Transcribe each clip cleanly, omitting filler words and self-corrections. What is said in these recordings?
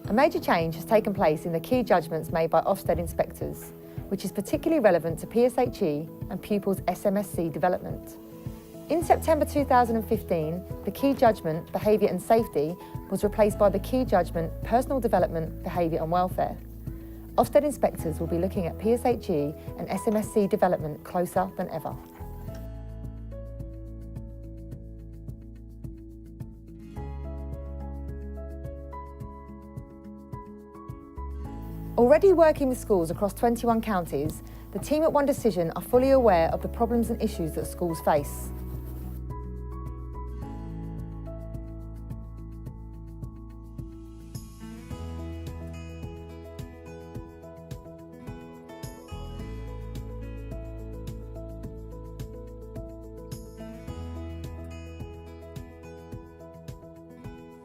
A major change has taken place in the key judgments made by Ofsted inspectors, which is particularly relevant to PSHE and pupils' SMSC development. In September 2015, the key judgment, Behaviour and Safety, was replaced by the key judgment, Personal Development, Behaviour and Welfare. Ofsted inspectors will be looking at PSHE and SMSC development closer than ever. Already working with schools across 21 counties, the team at One Decision are fully aware of the problems and issues that schools face.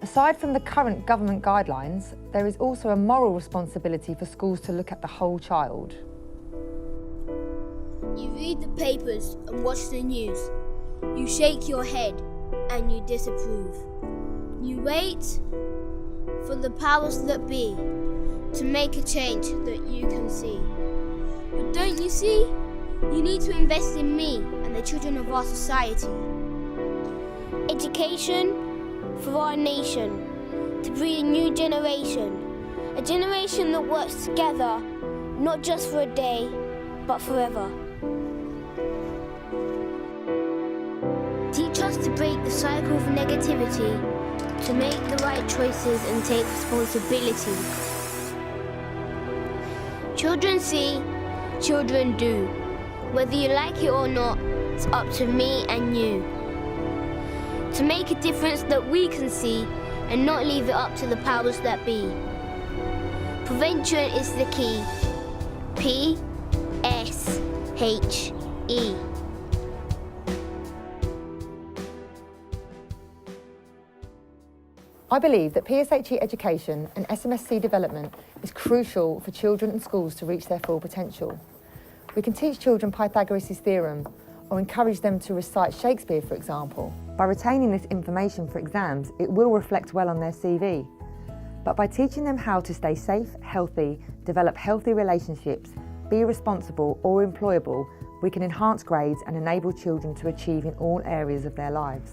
Aside from the current government guidelines, there is also a moral responsibility for schools to look at the whole child. You read the papers and watch the news. You shake your head and you disapprove. You wait for the powers that be to make a change that you can see. But don't you see? You need to invest in me and the children of our society. Education for our nation, to breed a new generation. A generation that works together, not just for a day, but forever. Teach us to break the cycle of negativity, to make the right choices and take responsibility. Children see, children do. Whether you like it or not, it's up to me and you. To make a difference that we can see and not leave it up to the powers that be. Prevention is the key. PSHE. I believe that PSHE education and SMSC development is crucial for children and schools to reach their full potential. We can teach children Pythagoras' theorem or encourage them to recite Shakespeare, for example. By retaining this information for exams, it will reflect well on their CV. But by teaching them how to stay safe, healthy, develop healthy relationships, be responsible or employable, we can enhance grades and enable children to achieve in all areas of their lives.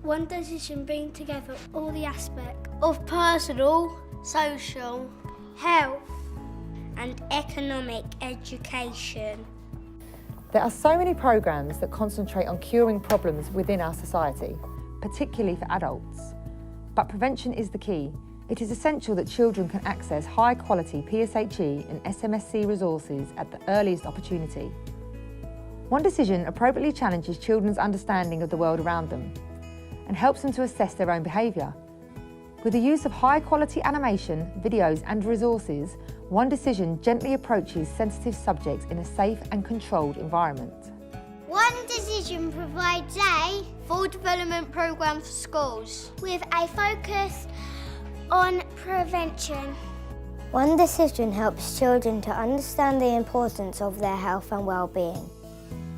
One Decision brings together all the aspects of personal, social, health and economic education. There are so many programmes that concentrate on curing problems within our society, particularly for adults. But prevention is the key. It is essential that children can access high-quality PSHE and SMSC resources at the earliest opportunity. One Decision appropriately challenges children's understanding of the world around them and helps them to assess their own behaviour. With the use of high-quality animation, videos and resources, One Decision gently approaches sensitive subjects in a safe and controlled environment. One Decision provides a full development programme for schools with a focus on prevention. One Decision helps children to understand the importance of their health and well-being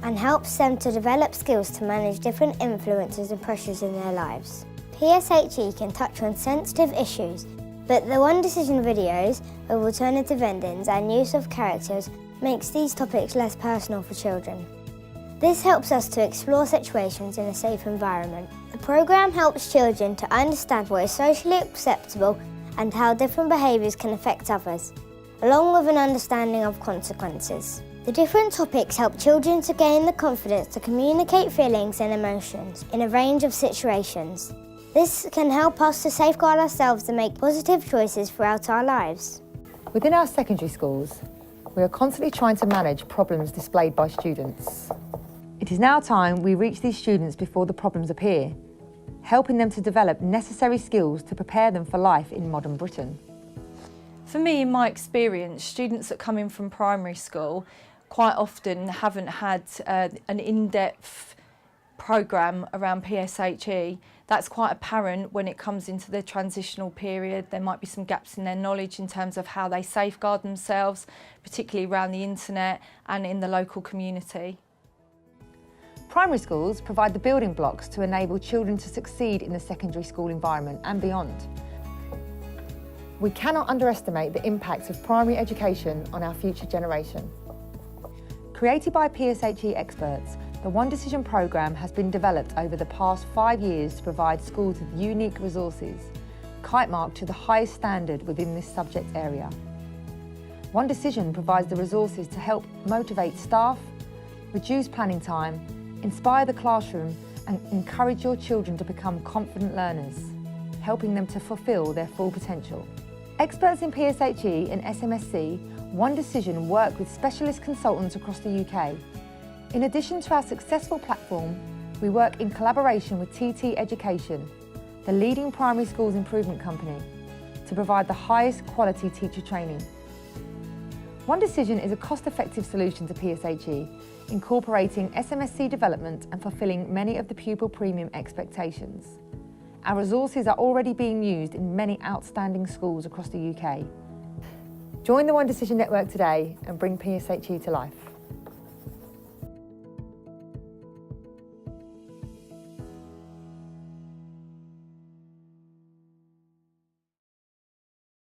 and helps them to develop skills to manage different influences and pressures in their lives. PSHE can touch on sensitive issues, but the One Decision videos with alternative endings and use of characters makes these topics less personal for children. This helps us to explore situations in a safe environment. The programme helps children to understand what is socially acceptable and how different behaviours can affect others, along with an understanding of consequences. The different topics help children to gain the confidence to communicate feelings and emotions in a range of situations. This can help us to safeguard ourselves and make positive choices throughout our lives. Within our secondary schools, we are constantly trying to manage problems displayed by students. It is now time we reach these students before the problems appear, helping them to develop necessary skills to prepare them for life in modern Britain. For me, in my experience, students that come in from primary school quite often haven't had an in-depth programme around PSHE. That's quite apparent when it comes into the transitional period. There might be some gaps in their knowledge in terms of how they safeguard themselves, particularly around the internet and in the local community. Primary schools provide the building blocks to enable children to succeed in the secondary school environment and beyond. We cannot underestimate the impact of primary education on our future generation. Created by PSHE experts, the One Decision programme has been developed over the past 5 years to provide schools with unique resources, kite-marked to the highest standard within this subject area. One Decision provides the resources to help motivate staff, reduce planning time, inspire the classroom and encourage your children to become confident learners, helping them to fulfil their full potential. Experts in PSHE and SMSC, One Decision work with specialist consultants across the UK. In addition to our successful platform, we work in collaboration with TT Education, the leading primary schools improvement company, to provide the highest quality teacher training. One Decision is a cost-effective solution to PSHE, incorporating SMSC development and fulfilling many of the pupil premium expectations. Our resources are already being used in many outstanding schools across the UK. Join the One Decision network today and bring PSHE to life.